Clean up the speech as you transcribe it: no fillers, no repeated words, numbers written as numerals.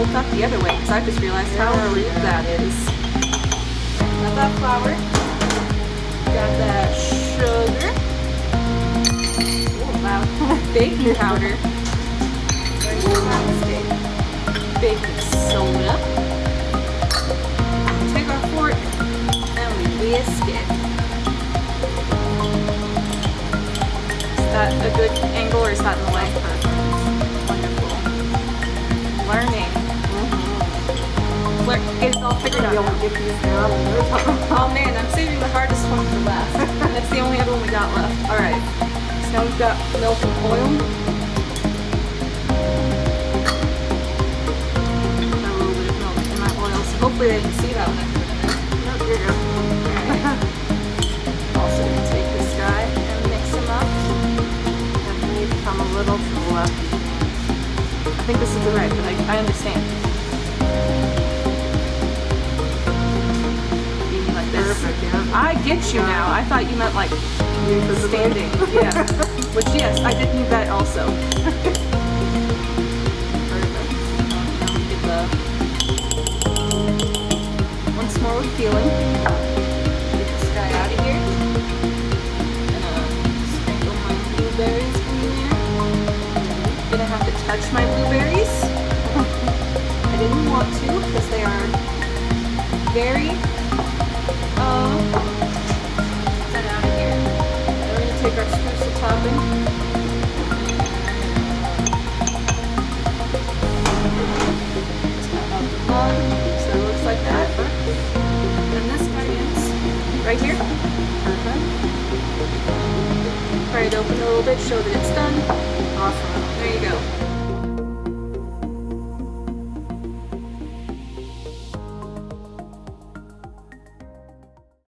tilt that the other way because I just realized how rude that is. Got that flour. Got that sugar. Oh, wow. Baking powder. Baking soda. Take our fork and we whisk it. Is that a good angle or is that in the way? Wonderful. Learning. Get it all figured out. Oh man, I'm saving the hardest one for last. That's the only other one we got left. Alright. So now we've got milk and oil. Hopefully they can see that one. Nope, you're good. Alright. Also going to take this guy and mix him up. And you need to come a little to the left. I think this is the right, but I understand. You mean like this? Perfect, yeah. I get you now. I thought you meant like standing. Yeah. Which yes, I did need that also. Perfect. Get the once more with feeling. Get this guy out of here. Gonna sprinkle my blueberries in there. Gonna have to touch my blueberries. I didn't want to because they are very get out of here. Then we're gonna take our streusel topping. So it looks like that. And this guy is right here. Perfect. Pry it open a little bit, show that it's done. Awesome. There you go.